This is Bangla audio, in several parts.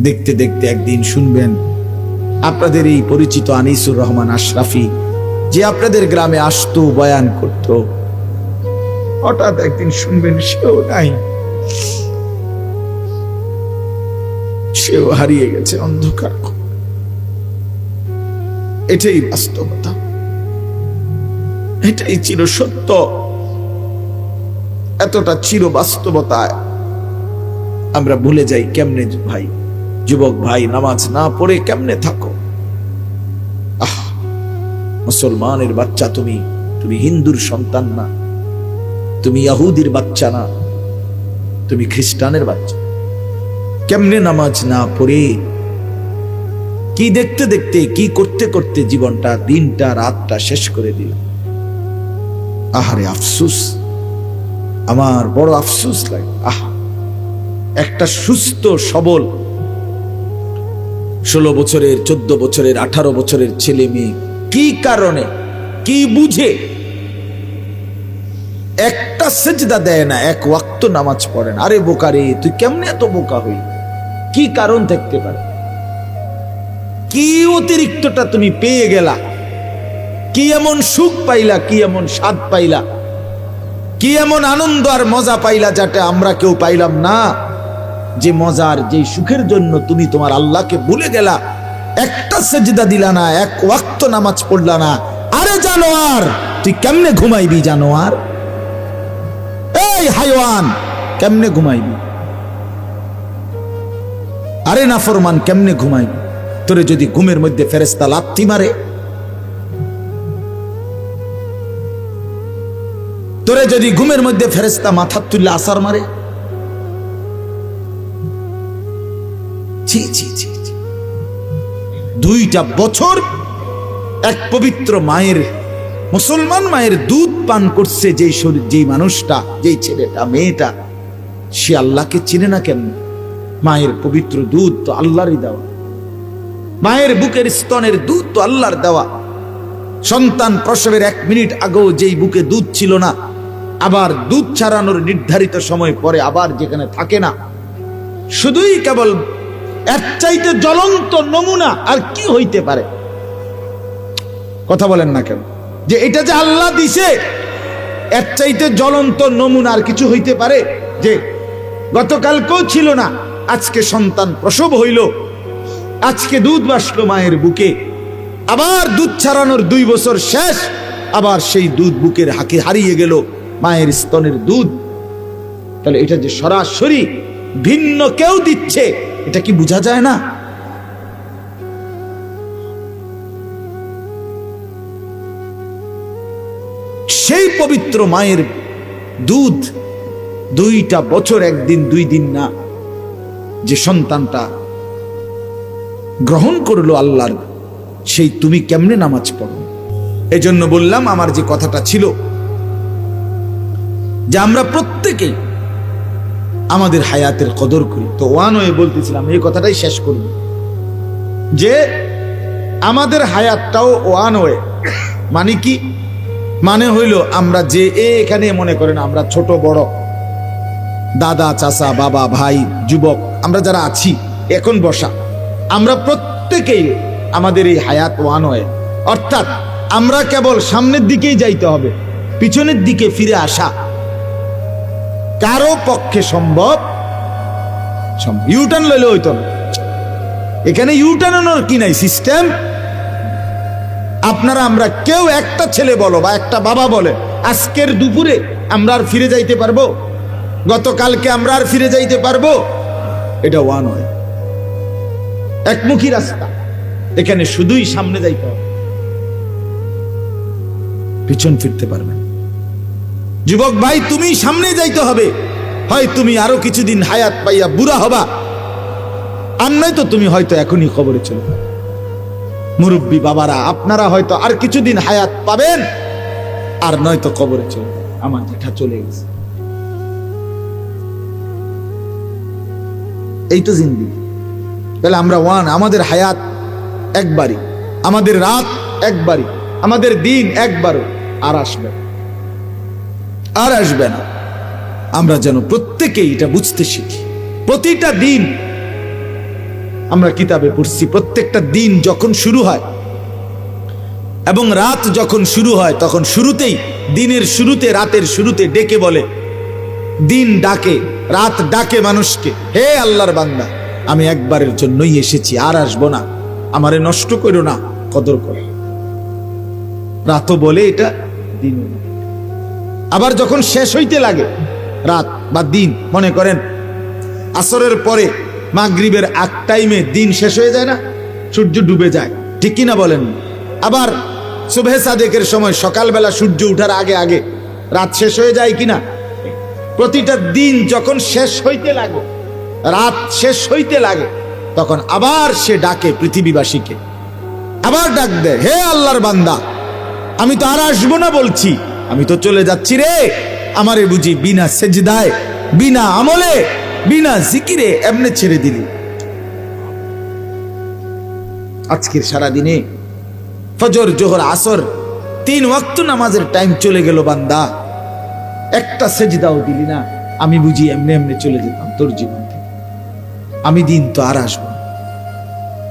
দেখতে দেখতে একদিন শুনবেন আপনাদের এই পরিচিত আনিসুর রহমান আশরাফি, যে আপনাদের গ্রামে আসতো, বয়ান করত, হঠাৎ একদিন শুনবেন সেও নাই, সেও হারিয়ে গেছে অন্ধকার। এটাই বাস্তবতা, এটাই চির সত্য। এতটা চির বাস্তবতায় আমরা ভুলে যাই কেমনে। ভাই, যুবক ভাই, নামাজ না পড়ে কেমনে থাকো? মুসলমানের বাচ্চা তুমি, তুমি হিন্দুর সন্তান না, তুমি ইহুদির বাচ্চা না, তুমি খ্রিস্টানের বাচ্চা। কেমনে নামাজ না পড়ে, কি দেখতে দেখতে, কি করতে করতে জীবনটা, দিনটা, রাতটা শেষ করে দিল। আহারে আফসুস, আমার বড় আফসুস লাগে। একটা সুস্থ সবল 16 বছরের, 14 বছরের, 18 বছরের ছেলে মেয়ে কি কারণে, কি বুঝে একটা সেজদা দেয় না, এক ওয়াক্ত নামাজ পড়ে না? আরে বোকারে, তুই কেমনে এত বোকা হই? কি কারণ থাকতে পারে? কি অতিরিক্তটা তুমি পেয়ে গেলা? কি এমন সুখ পাইলা, কি এমন স্বাদ পাইলা, কি এমন আনন্দ আর মজা পাইলা যাতে আমরা কেউ পাইলাম না? যে মজার, যে সুখের জন্য তুমি তোমার আল্লাহকে ভুলে গেলা, একটা সেজদা দিলা না, এক ওয়াক্ত নামাজ পড়লা না। আরে জানোয়ার, তুই কেমনে ঘুমাইবি? জানোয়ার, এই হাইওয়ান, কেমনে ঘুমাইবি? আরে নাফরমান, কেমনে ঘুমাইবি? তোরে যদি ঘুমের মধ্যে ফেরেশতা লাথি মারে, তোরে যদি ঘুমের মধ্যে ফেরেশতা মাথা তুলে আসার মারে, ছি ছি ছি, 2টা বছর এক পবিত্র মায়ের, মুসলমান মায়ের দুধ পান করছে যেই শরীর, যেই মানুষটা, যেই ছেলেটা, মেয়েটা, সে আল্লাহকে চিনে না কেন? মায়ের পবিত্র দুধ তো আল্লাহরই দেওয়া, মায়ের বুকের স্তনের দুধ তো আল্লাহর দেওয়া। সন্তান প্রসবের 1 মিনিট আগেও যেই বুকে দুধ ছিল না, আবার দুধ ছাড়ানোর নির্ধারিত সময় পরে আবার যেখানে থাকে না, শুধুই কেবল এর চাইতে জ্বলন্ত নমুনা আর কি হইতে পারে? কথা বলেন না কেন? যে এটা যে আল্লাহ দিছে, এর চাইতে জ্বলন্ত নমুনা আর কিছু হইতে পারে? যে গতকালকেও ছিল না, আজকে সন্তান প্রসব হইল, আজকে দুধ বাসলো মায়ের বুকে, আবার দুধ ছাড়ানোর 2 বছর শেষ, আবার সেই দুধ বুকের হাকে হারিয়ে গেল, মায়ের স্তনের দুধ। তাহলে এটা যে সরাসরি ভিন্ন কেউ দিচ্ছে, এটা কি বোঝা যায় না? সেই পবিত্র মায়ের দুধ 2টা বছর, 1 দিন 2 দিন না, যে সন্তানটা গ্রহণ করলো আল্লাহর, সেই তুমি কেমনে নামাজ পড়ো? এজন্য বললাম, আমার যে কথাটা ছিল যে আমরা প্রত্যেকেই আমাদের হায়াতের কদর করি। তো ওয়ান ওয়ে বলতেছিলাম, এই কথাটাই শেষ করব, যে আমাদের হায়াতটাও ওয়ান ওয়ে। মানে কি? মানে হইল, আমরা যে এখানে মনে করেন আমরা ছোট বড়, দাদা, চাচা, বাবা, ভাই, যুবক, আমরা যারা আছি এখন বসা, আমরা প্রত্যেকেই আমাদের এই হায়াত ওয়ান ওয়ে। অর্থাৎ আমরা কেবল সামনের দিকেই যাইতে হবে, পিছনের দিকে ফিরে আসা কারো পক্ষে সম্ভব। ইউটার্ন লইলে হইতো না, এখানে ইউটার্নের কি নাই সিস্টেম। আপনারা, আমরা কেউ, একটা ছেলে বলো বা একটা বাবা বলে, আজকের দুপুরে আমরা আর ফিরে যাইতে পারবো? গতকালকে আমরা আর ফিরে যাইতে পারবো? এটা ওয়ান ওয়ে, একমুখী রাস্তা। এখানে শুধুই সামনে যাইতে হবে, পিছন ফিরতে পারবেন। যুবক ভাই, তুমি সামনে যাইতে হবে, হয় তুমি আরো কিছুদিন হায়াত পাইয়া বুড়া হবা, আর নয়তো তুমি হয়তো এখনই কবরে চলে যাবে। মুরব্বী বাবারা, আপনারা হয়তো আর কিছুদিন হায়াত পাবেন, আর নয়তো কবরে চলে যাবে। আমার যেটা চলে গেছে, এই তো জিন্দেগি। তাহলে আমরা ওয়ান, আমাদের হায়াত একবারই, আমাদের রাত একবারই, আমাদের দিন একবারও আর আসবে না, আর আসবে না। আমরা যেন প্রত্যেকেই এটা বুঝতে শিখি। প্রতিটা দিন আমরা কিতাবে পড়ছি প্রত্যেকটা দিন যখন শুরু হয় এবং রাত যখন শুরু হয় তখন শুরুতেই, দিনের শুরুতে, রাতের শুরুতে ডেকে বলে, দিন ডাকে, রাত ডাকে মানুষকে, হে আল্লাহর বান্দা, আমি একবারের জন্যই এসেছি, আর আসবো না, আমারে নষ্ট করো না, কদর করো। রাতও বলে এটা, দিন। আবার যখন শেষ হইতে লাগে রাত বা দিন, মনে করেন আসরের পরে মাগরিবের আগ টাইমে দিন শেষ হয়ে যায় না, সূর্য ডুবে যায়, ঠিক কিনা বলেন? আবার সুবহে সাদেকের সময় সকালবেলা সূর্য উঠার আগে আগে রাত শেষ হয়ে যায় কিনা? প্রতিটা দিন যখন শেষ হইতে লাগে, রাত শেষ হইতে লাগে, তখন আবার সে ডাকে পৃথিবীবাসীকে, আবার ডাক দেয়, হে আল্লাহর বান্দা, আমি তো আর আসবো না বলছি, আমি তো চলে যাচ্ছি রে, আমারে বুঝি বিনা সেজদায়, বিনা আমলে, বিনা জিকিরে এমনে ছেড়ে দিলি? আজকের সারা দিনে ফজর, জোহর, আসর 3 ওয়াক্ত নামাজের টাইম চলে গেল বান্দা, একটা সেজদাও দিলি না, আমি বুঝি এমনি এমনি চলে যেতাম তোর জীবন থেকে, আমি দিন তো আর আসবো না।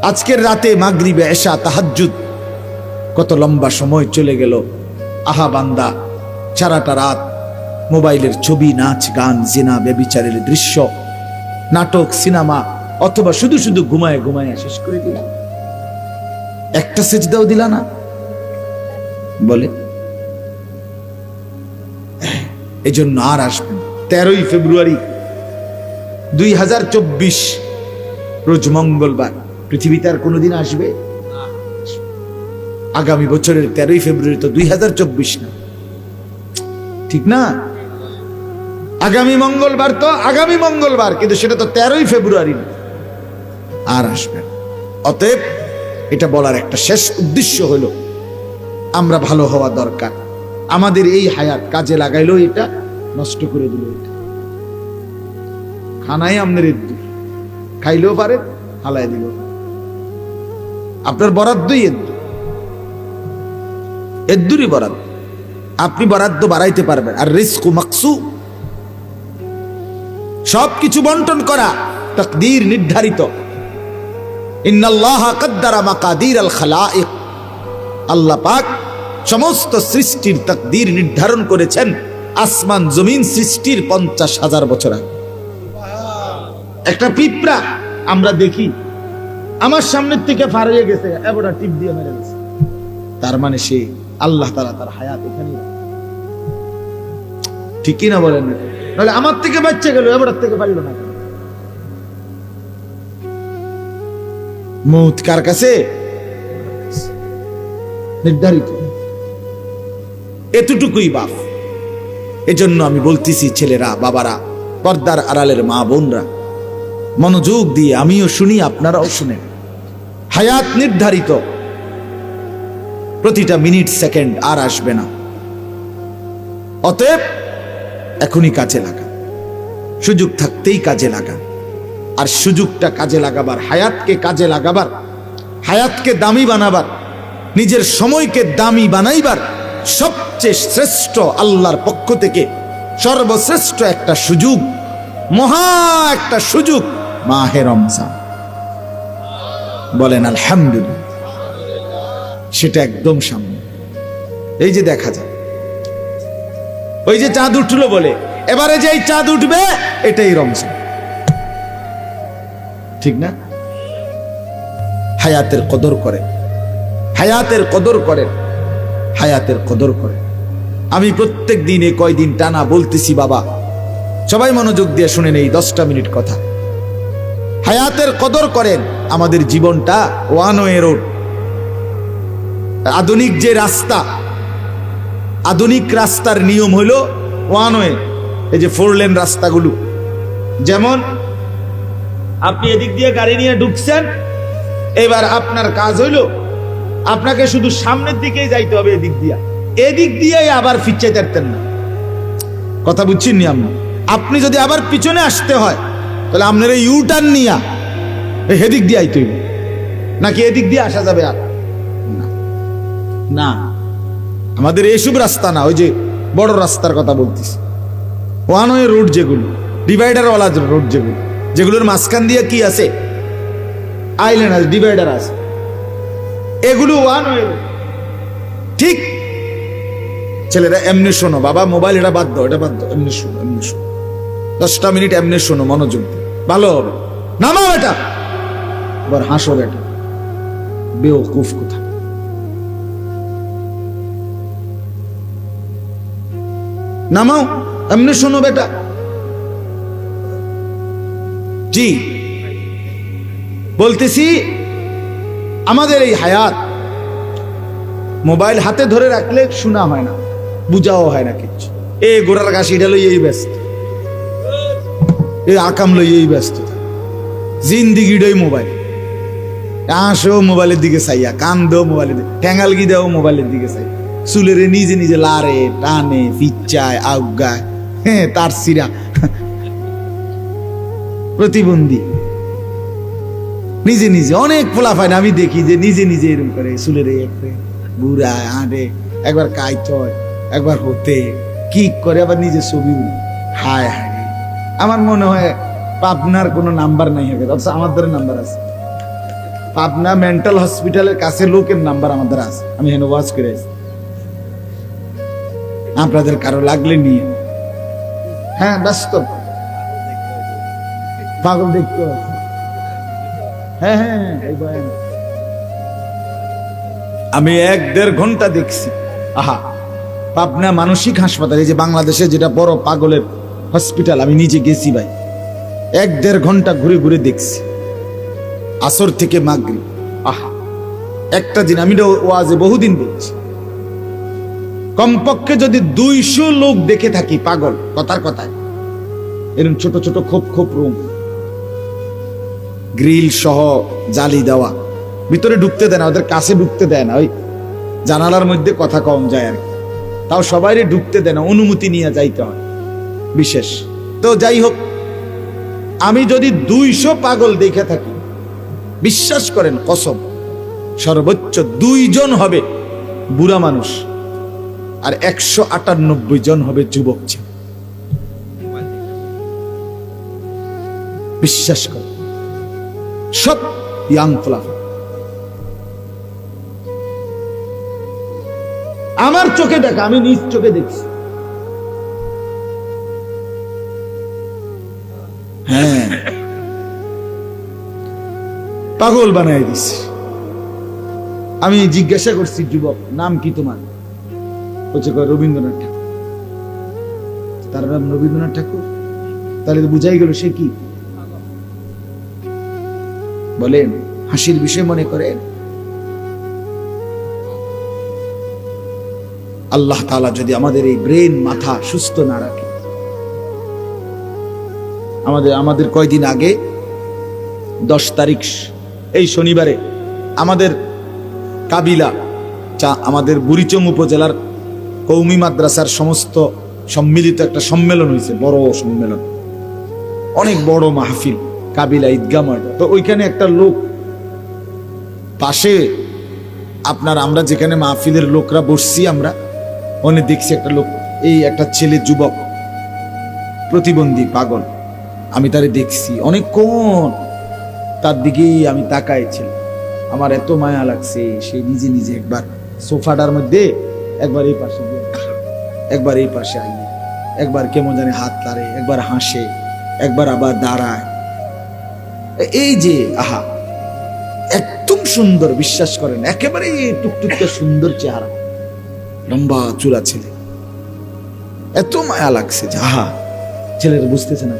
আজকের রাতে মাগরিবে, এশা, তাহাজ্জুদ, কত লম্বা সময় চলে গেল। আহা বান্দা, সারাটা রাত মোবাইলের ছবি, নাচ, গান, জিনা, ব্যভিচারের দৃশ্য, নাটক, সিনেমা, অথবা শুধু শুধু ঘুমায় ঘুমায় শেষ করে দিলা, একটা সেজদাও দিলা না বলে। এই জন্য আর আসবেন 13ই ফেব্রুয়ারি 2024, রোজ মঙ্গলবার। পৃথিবীতে আর কোনোদিন আসবে? আগামী বছরের 13ই ফেব্রুয়ারি তো 2024 না, ঠিক না? আগামী মঙ্গলবার তো আগামী মঙ্গলবার, কিন্তু সেটা তো 13ই ফেব্রুয়ারি না, আর আসবেন। অতএব এটা বলার একটা শেষ উদ্দেশ্য হলো, আমরা ভালো হওয়া দরকার। আমাদের এই হায়াত কাজে লাগাইলো, এটা নষ্ট করে দিল। এটা খানাই আপনার এদ্দুর, খাইলেও পারে, হালাই দিল, আপনার বরাদ্দই এদ্দুর, এদ্দুরই বরাদ্দ, আপনি বরাদ্দ বাড়াইতে পারবেন। আর রিজকু মাকসুম, সবকিছু বন্টন করা, তাকদীর নির্ধারিত। ইন্নাল্লাহা কাদ্দারা মাকাদির আল খালাইক, আল্লাহ পাক সমস্ত সৃষ্টির তাকদীর নির্ধারণ করেছেন আসমান জমিন সৃষ্টির 50,000 বছর আগে। একটা পিঁপড়া আমরা দেখি আমার সামনের থেকে পার হয়ে গেছে, এবড়া টিপ দিয়ে মেরে গেছে, তার মানে সে আল্লাহ তাআলা তার হায়াত এখানেই, ঠিক কি না বলেন? নাহলে আমার থেকে বাচ্চা গেল, এবড়ার থেকে পারল না। মৌত কার কাছে? নির্ধারিত, এতটুকুই বাপ। এজন্য আমি বলতেছি, ছেলেরা, বাবারা, পর্দার আড়ালের মা বোনরা, মনোযোগ দিয়ে আমিও শুনি, আপনারাও শুনেন। হায়াত নির্ধারিত, প্রতিটা মিনিট সেকেন্ড আর আসবে না। অতএব এখনই কাজে লাগা, সুযোগ থাকতেই কাজে লাগা। আর সুযোগটা কাজে লাগাবার, হায়াতকে কাজে লাগাবার, হায়াতকে দামি বানাবার, নিজের সময়কে দামি বানাইবার সবচেয়ে শ্রেষ্ঠ, আল্লাহর পক্ষ থেকে সর্বশ্রেষ্ঠ একটা সুযোগ, মহা একটা সুযোগ, মাহে রমজান। বলেন আলহামদুলিল্লাহ। সেটা একদম সামনে, এই যে দেখা যায়, ওই যে চাঁদ উঠলো বলে, এবারে যে চাঁদ উঠবে এটাই রমজান, ঠিক না? হায়াতের কদর করে, হায়াতের কদর করে, হায়াতের কদর করে। আমি প্রত্যেক দিন এই কয়দিন টানা বলতেছি, বাবা সবাই মনোযোগ দিয়ে শুনেন এই 10টা মিনিট কথা। হায়াতের কদর করেন। আমাদের জীবনটা ওয়ান ওয়ে রোড, আধুনিক যে রাস্তা, আধুনিক রাস্তার নিয়ম হলো ওয়ান ওয়ে। এই যে 4 লেন রাস্তাগুলো, যেমন আপনি এদিক দিয়ে গাড়ি নিয়ে ঢুকছেন, এবার আপনার কাজ হইলো আপনাকে শুধু সামনের দিকেই যাইতে হবে, এদিক দিয়া, এদিক দিয়ে আবার ফিরতে পারতেন না। কথা বুঝছেন নি? আপনি যদি আবার পিছনে আসতে হয়, তাহলে আপনার এই ইউটার্ন নিয়া এদিক দিয়ে আইতে হইবে, নাকি এদিক দিয়ে আসা যাবে? আর না, আমাদের এইসব রাস্তা না, ওই যে বড় রাস্তার কথা বলতেছি, ওয়ান ওয়ে রোড, যেগুলো ডিভাইডার ওয়ালা রোড, যেগুলোর মাঝখান দিয়ে কি আছে? আইল্যান্ড আছে, ডিভাইডার আছে, এগুলো ওয়ান হয়ে গেল। ঠিক ছেলেরা এমনি শোনো, বাবা মোবাইল এটা বাদ দাও, এটা বাদ দাও, এমনি শোনো, এমনি শোনো, 10টা মিনিট এমনি শোনো, মনোযোগ দিয়ে, ভালো হবে। নামাও এটা, এবার হাসো এটা, বেওকুফ কোথা। নামাও, এমনি শোনো বেটা। জি বলতেছি, আমাদের এই হায়াত মোবাইল হাতে ধরে রাখলে শোনা হয় না, বুঝাও হয় না কিছু। এই গোড়ার কাশি এটা লই এই ব্যস্ত, এই আকাম লই এই ব্যস্ত, জিন্দিগিটাই মোবাইল। আসো মোবাইলের দিকে চাইয়া, কান দেও মোবাইলের দিকে, ট্যাঙ্গালগি দেও মোবাইলের দিকে চাই, চুলেরে নিজে নিজে লারে টানে ফিচ্চায় আউগায়, হ্যাঁ তার সিরা প্রতিবন্ধী নিজে নিজে। অনেক পোলা পায় না, আমি দেখি যে নিজে নিজে এরকম করে চুলেরে বুড়ায় আঁটে, একবার কাইত হয়, একবার হতে কি করে, আবার নিজে ছবি। হায় হায়, আমার মনে হয় পাবনার কোনো নাম্বার নাই হবে, অথচ আমাদের নাম্বার আছে। পাবনা মেন্টাল হসপিটালের কাছে লোকের নাম্বার আমাদের আছে, আমি হেন ওয়াজ করে আছি। আপনাদের কারো লাগলে নিয়ে, হ্যাঁ ব্যস্ত পাগল দেখতে, হ্যাঁ হ্যাঁ আমি 1-1.5 ঘন্টা দেখছি। আহা, পাবনা মানসিক হাসপাতাল, এই যে বাংলাদেশে যেটা বড় পাগলের হসপিটাল, আমি নিজে গেছি ভাই, 1-1.5 ঘন্টা ঘুরে ঘুরে দেখছি, আসর থেকে মাগরিব। আহা, একটা দিন আমি ওয়াজে বহুদিন বলছি, কমপক্ষে যদি 200 লোক দেখে থাকি পাগল, কথার কথায়, এরকম ছোট ছোট খোপ খোপ রুম, গ্রিল সহ জালি দেওয়া, ভিতরে ঢুকতে দেয় না, ওদের কাছে ঢুকতে দেয় না, ওই জানালার মধ্যে কথা কম যায় আর কি, তাও সবাই ঢুকতে দেয় না, অনুমতি নিয়ে যাইতে হয় বিশেষ। তো যাই হোক, আমি যদি 200 পাগল দেখে থাকি, বিশ্বাস করেন কসম, সর্বোচ্চ 2 জন হবে বুড়া মানুষ, আর 198 জন হবে যুবক ছেলে। বিশ্বাস করেন, সব ইয়াং ফলাফল। আমার চোখে দেখা, আমি নিজ চোখে দেখছি। হ্যাঁ, পাগল বানাই দিছি। আমি জিজ্ঞাসা করছি, যুবক নাম কি তোমার? বলছে রবীন্দ্রনাথ ঠাকুর। তার নাম রবীন্দ্রনাথ ঠাকুর? তাহলে বুঝাই গেল সে কি বলেন, হাসির বিষয় মনে করেন। আল্লাহ তাআলা যদি আমাদের এই ব্রেন মাথা সুস্থ না রাখে, আমাদের কয়দিন আগে 10 তারিখ এই শনিবারে আমাদের কাবিলা, আমাদের বুড়িচং উপজেলার কৌমি মাদ্রাসার সমস্ত সম্মিলিত একটা সম্মেলন হয়েছে, বড় সম্মেলন, অনেক বড় মাহফিল, কাবিলা ঈদগাহ ময়দান। তো ওইখানে একটা লোক পাশে, আপনার আমরা যেখানে মাহফিলের লোকরা বসছি, আমরা ওখানে দেখছি একটা লোক, এই একটা ছেলে যুবক প্রতিবন্ধী পাগল, আমি তারে দেখছি অনেকক্ষণ, তার দিকেই আমি তাকাইছিলাম, আমার এত মায়া লাগছে। সে নিজে নিজে একবার সোফাটার মধ্যে, একবার এই পাশে, একবার এই পাশে আইয়ে, একবার কেমন জানি হাত লাড়ে, একবার হাসে, একবার আবার দাঁড়ায়। এই যে আহা, একদম সুন্দর, বিশ্বাস করেন, একেবারে টুকটুকে সুন্দর চেহারা, লম্বা চূড়া ছেলে, এত মায়া লাগছে যে আহা, ছেলেরা বুঝতেছে না।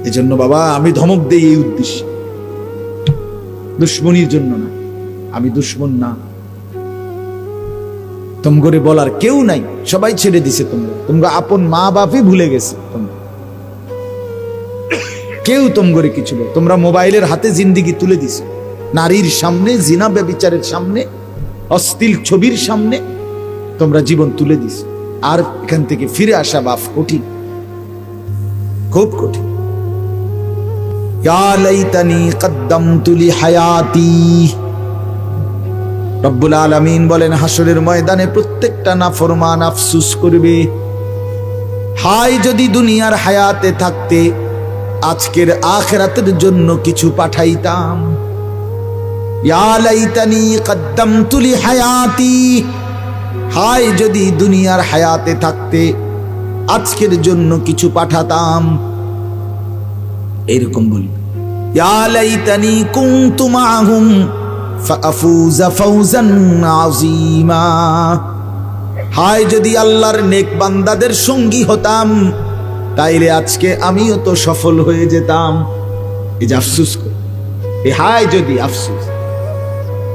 এই জন্য বাবা আমি ধমক দেই এই উদ্দেশ্যে, দুশ্মনির জন্য না। আমি দুশ্মন না, তোমগরে বলার কেউ নাই, সবাই ছেড়ে দিছে, তোমরা আপন মা বাপই ভুলে গেছে, কেউ তোমগরে কিছু বল। তোমরা মোবাইলের হাতে জিন্দিগি তুলে দিছো, নারীর সামনে, জিনা ব্যভিচারের সামনে, অশ্লীল ছবির সামনে তোমরা জীবন তুলে দিছো। আর এখান থেকে ফিরে আসা বাপ কঠিন, খুব কঠিন। ইয়া লাইতানি কদ্দামতু লিহায়াতি, রব্বুল আলামিন বলেন হাসরের ময়দানে প্রত্যেকটা নাফরমান আফসোস করবে, হায় যদি দুনিয়ার হায়াতে থাকতে আজকের আখিরাতের জন্য কিছু পাঠাইতাম। ইয়া লাইতানি কদ্দামতু লিহায়াতি, হায় যদি দুনিয়ার হায়াতে থাকতে আজকের জন্য কিছু পাঠাতাম। এরকম বলবে, ইয়া লাইতানি কুনতু মাআহুম ফাআফুযা ফাওজান আযীমা, হায় যদি আল্লাহর নেক বান্দাদের সঙ্গী হতাম, তাইলে আজকে আমিও তো সফল হয়ে যেতাম। এই যে আফসোস করে, এই হায় যদি আফসোস।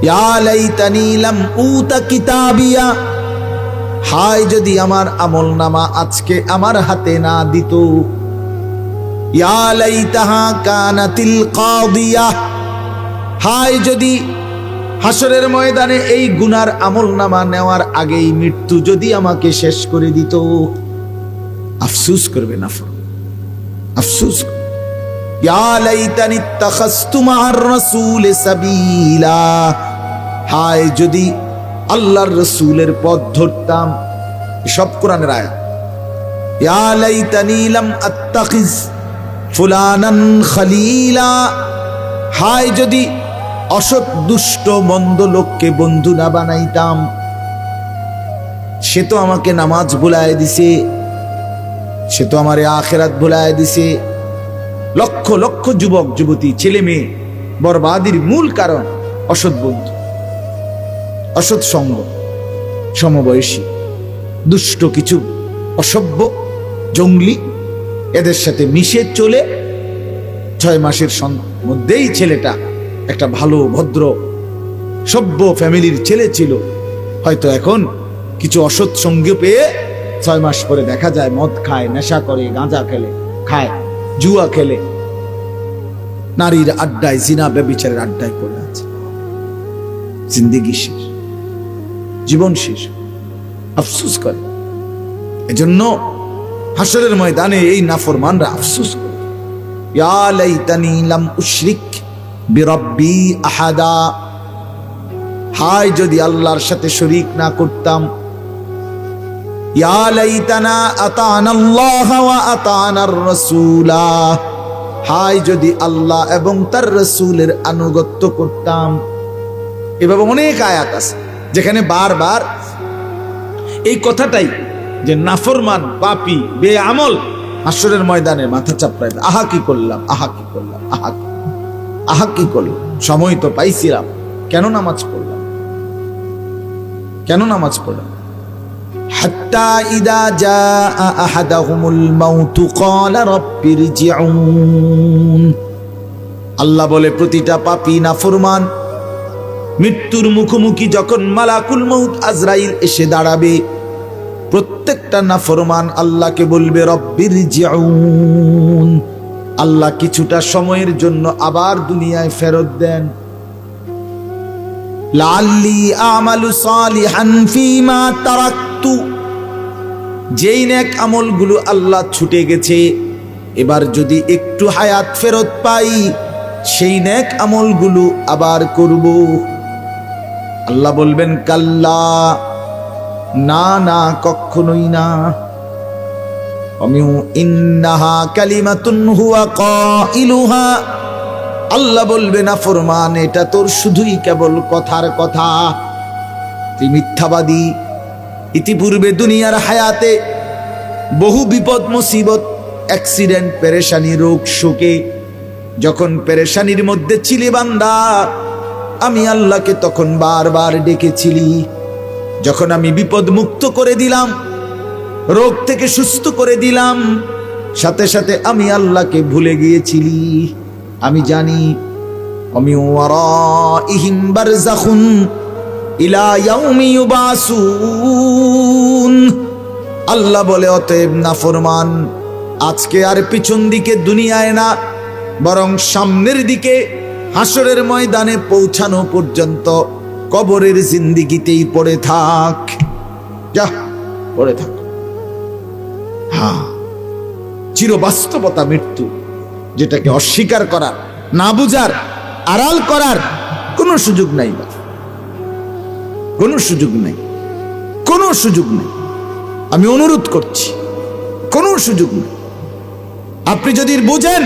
ইয়া লাইতানি লাম উতা কিতাবিয়া, হায় যদি আমার আমলনামা আজকে আমার হাতে না দিত। ইয়া লাইতাহা কানাতিল কাদিয়া, হায় যদি হাসরের ময়দানে এই গুনার আমলনামা নেওয়ার আগেই মৃত্যু যদি আমাকে শেষ করে দিত। আফসোস করবে না, আফসোস। ইয়া লাইতানি ইত্তাখাযতু মা'আর রাসূল সাবিলা, হায় যদি আল্লাহর রাসূলের পথ ধরতাম। সব কোরআনের আয়াত। ইয়া লাইতানি লাম আত্তাখিজ ফুলানান খলিলা, হায় যদি অসৎ দুষ্ট মন্দ লোককে বন্ধু না বানাইতাম। সে তো আমাকে নামাজ ভুলায় দিছে, সে তো আমার আখিরাত ভুলায় দিছে। লক্ষ লক্ষ যুবক যুবতী ছেলে মেয়ে বরবাদির মূল কারণ অসৎ বন্ধু, অসৎ সঙ্গ, সমবয়সী দুষ্ট কিছু অসভ্য জঙ্গলি এদের সাথে মিশে চলে 6 মাসের মধ্যেই ছেলেটা একটা ভালো ভদ্র সভ্য ফ্যামিলির ছেলে ছিল, হয়তো এখন কিছু অসৎ সঙ্গ পেয়ে 6 মাস পরে দেখা যায় মদ খায়, নেশা করে, গাঁজা খেলে, খায়, জুয়া খেলে, নারীর আড্ডায়, জিনা ব্যভিচারের আড্ডায় পড়ে আছে। জিন্দেগি শেষ, জীবন শেষ। আফসোস করে। এজন্য হাসরের ময়দানে এই নাফরমানরা আফসোস করে, ইয়া লাইতানি লাম উশরিক বিরাব্বি আহাদা, হায় যদি আল্লাহর সাথে শরীক না করতাম। ইয়া লাইতানা আতানাল্লাহ ওয়া আতানার রাসূলা, হায় যদি আল্লাহ এবং তার রাসূলের আনুগত্য করতাম। এভাবে অনেক আয়াত আছে যেখানে বারবার এই কথাটাই, যে নাফরমান পাপী বেআমল হাসরের ময়দানে মাথা চাপড়ায়, আহা কি করলাম, আহা কি করলাম, আহা কি করলাম, সময় তো পাইছিলাম, কেন নামাজ পড়লাম, কেন নামাজ পড়লাম। হাত্তা ইদা জাআ আহাদাহুমুল মাউতু ক্বালা রাব্বিরজিউন, আল্লাহ বলে প্রতিটা পাপী নাফরমান মৃত্যুর মুখোমুখি যখন মালাকুল মউত আজরাইল এসে দাঁড়াবে, প্রত্যেকটা নাফরমান আল্লাহকে বলবে রব্বিরজিউন, আল্লাহ কিছুটা সময়ের জন্য আবার দুনিয়ায় ফেরত দেন। লাআল্লি আমালু সালিহান ফীমা তারাকতু, যেই নেক আমলগুলো আল্লাহ ছুটে গেছে, এবার যদি একটু হায়াত ফেরত পাই সেই নেক আমলগুলো আবার করব। আল্লাহ বলবেন কাল্লা, না না, কখনোই না। ইন্নাহা কালিমাতুন হুয়া কাইলুহা, আল্লাহ বলবে নাফরমান এটা তোর শুধুই কেবল কথার কথা, তুই মিথ্যাবাদী। ইতিপূর্বে দুনিয়ার হায়াতে বহু বিপদ মুসিবত, অ্যাক্সিডেন্ট, পেরেশানি, রোগ শোকে যখন পেরেশানির মধ্যে ছিলি বান্দা, আমি আল্লাহকে তখন বারবার ডেকেছিলি। যখন আমি বিপদ মুক্ত করে দিলাম, রোগ থেকে সুস্থ করে দিলাম, সাথে সাথে আমি আল্লাহকে ভুলে গিয়েছিলি। আমি জানি ওমিন ওয়ারাইহিম বারযাখুন ইলা ইয়াউমি ইউবাসুন, আল্লাহ বলে অতএব নাফরমান আজকে আর পিছন দিকে দুনিয়ায় না, বরং সামনের দিকে হাসরের ময়দানে পৌঁছানো পর্যন্ত কবরের জিন্দেগিতেই পড়ে থাক, যা পড়ে থাক। হ্যাঁ, চিরবাস্তবতা মৃত্যু, যেটাকে অস্বীকার করার, না বুঝার, আড়াল করার কোনো সুযোগ নাই, কোনো সুযোগ নাই, কোনো সুযোগ নেই। আমি অনুরোধ করছি, কোনো সুযোগ নেই। আপনি যদি বুঝেন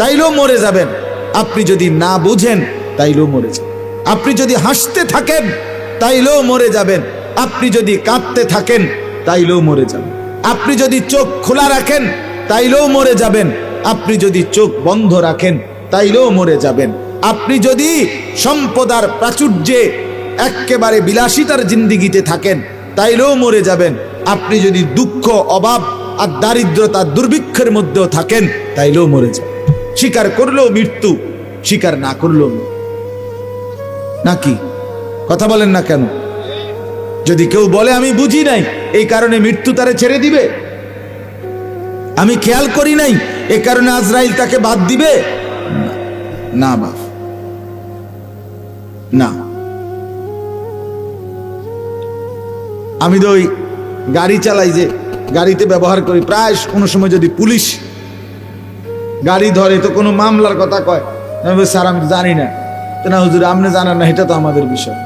তাইলেও মরে যাবেন। আপনি যদি না বুঝেন তাইলেও মরে যাবেন। আপনি যদি হাসতে থাকেন তাইলেও মরে যাবেন। আপনি যদি কাঁদতে থাকেন তাইলেও মরে যাবেন। আপনি যদি চোখ খোলা রাখেন তাইলেও মরে যাবেন। আপনি যদি চোখ বন্ধ রাখেন তাইলেও মরে যাবেন। আপনি যদি সম্পদার প্রাচুর্যে একেবারে বিলাসিতার জিন্দিগিতে থাকেন তাইলেও মরে যাবেন। আপনি যদি দুঃখ, অভাব আর দারিদ্রতা, দুর্ভিক্ষের মধ্যেও থাকেন তাইলেও মরে যাবেন। স্বীকার করলেও মৃত্যু, স্বীকার না করলেও নাকি? কথা বলেন না কেন? যদি কেউ বলে আমি বুঝি নাই এই কারণে মৃত্যু তারে ছেড়ে দিবে, আমি খেয়াল করি নাই এ কারণে আজরাইল তাকে বাদ দিবে, না বাপ, না। আমি তো ওই গাড়ি চালাই, যে গাড়িতে ব্যবহার করি, প্রায় কোনো সময় যদি পুলিশ গাড়ি ধরে তো কোনো মামলার কথা কয়, স্যার আমি তো জানি না। তো না হুজুর আপনি জানেন না, এটা তো আমাদের বিষয়।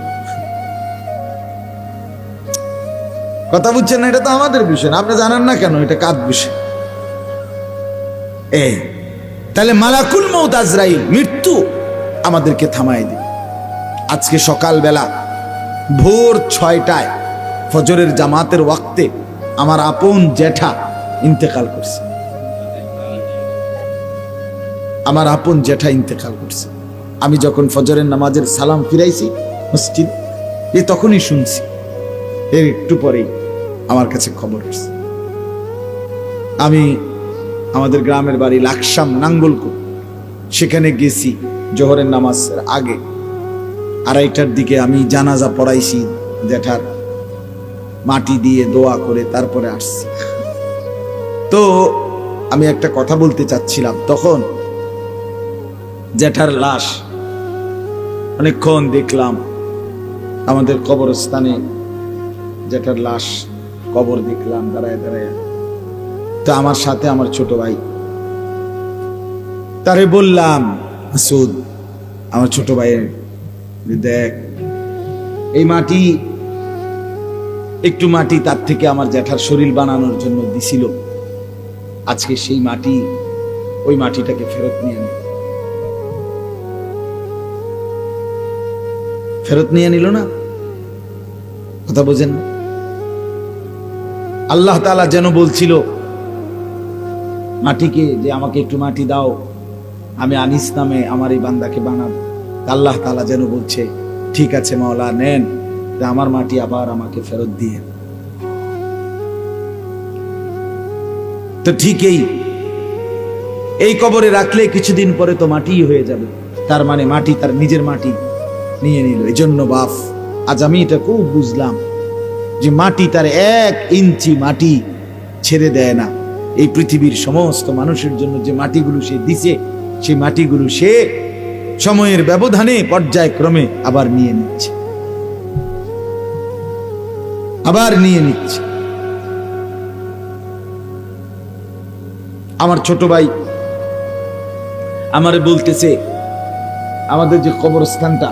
কথা বুঝছেন না? এটা তো আমাদের বিষয় না, আপনি জানেন না কেন? এটা কার বিষয়? তাহলে মালাকুল মউত আজরাইল, মৃত্যু আমাদেরকে থামায় দিবে। আজকে সকালবেলা ভোর 6টায় ফজরের জামাতের ওয়াক্তে আমার আপন জ্যাঠা ইন্তেকাল করছে। আমার আপন জ্যাঠা ইন্তেকাল করছে। আমি যখন ফজরের নামাজের সালাম ফিরাইছি মসজিদ, তখনই শুনছি, এর একটু পরেই আমার কাছে খবর আসছে। আমি আমাদের গ্রামের বাড়ি লাকসাম নাঙ্গলকোট, সেখানে গেছি জোহরের নামাজের আগে 2:30টার দিকে। আমি জানাজা পড়াইছি জ্যাঠার, মাটি দিয়ে দোয়া করে তারপরে আসছি। তো আমি একটা কথা বলতে চাচ্ছিলাম, তখন জ্যাঠার লাশ অনেকক্ষণ দেখলাম আমাদের কবরস্থানে, জ্যাঠার লাশ কবর দেখলাম দাঁড়ায় দাঁড়ায়। তো আমার সাথে আমার ছোট ভাই, তারে বললাম, মাসুদ আমার ছোট ভাইয়ের, দেখ এই মাটি, একটু মাটি তার থেকে আমার জ্যাঠার শরীর বানানোর জন্য দিছিল, আজকে সেই মাটি, ওই মাটিটাকে ফেরত নিয়ে নিল। ফেরত নিয়ে নিল না? কথা বোঝেন? আল্লাহ তাআলা যেন বলছিল মাটিকে যে আমাকে একটু মাটি দাও, আমি আনিস নামে আমার এই বান্দাকে বানাবো। আল্লাহ তাআলা যেন বলছে ঠিক আছে মাওলা, নেন, আমার মাটি আবার আমাকে ফেরত দিয়ে। তো ঠিকই এই কবরে রাখলে কিছুদিন পরে তো মাটি হয়ে যাবে, তার মানে মাটি তার নিজের মাটি নিয়ে নিল। এই জন্য বাপ, আজ আমি এটা খুব বুঝলাম যে মাটি তার 1 ইঞ্চি মাটি ছেড়ে দেয় না। এই পৃথিবীর সমস্ত মানুষের জন্য যে মাটিগুলো সে দিছে, সেই মাটিগুলো সে সময়ের ব্যবধানে পর্যায়ক্রমে আবার নিয়ে নিচ্ছে, আবার নিয়ে নিচ্ছে। আমার ছোট ভাই আমারে বলতেছে, আমাদের যে কবরস্থানটা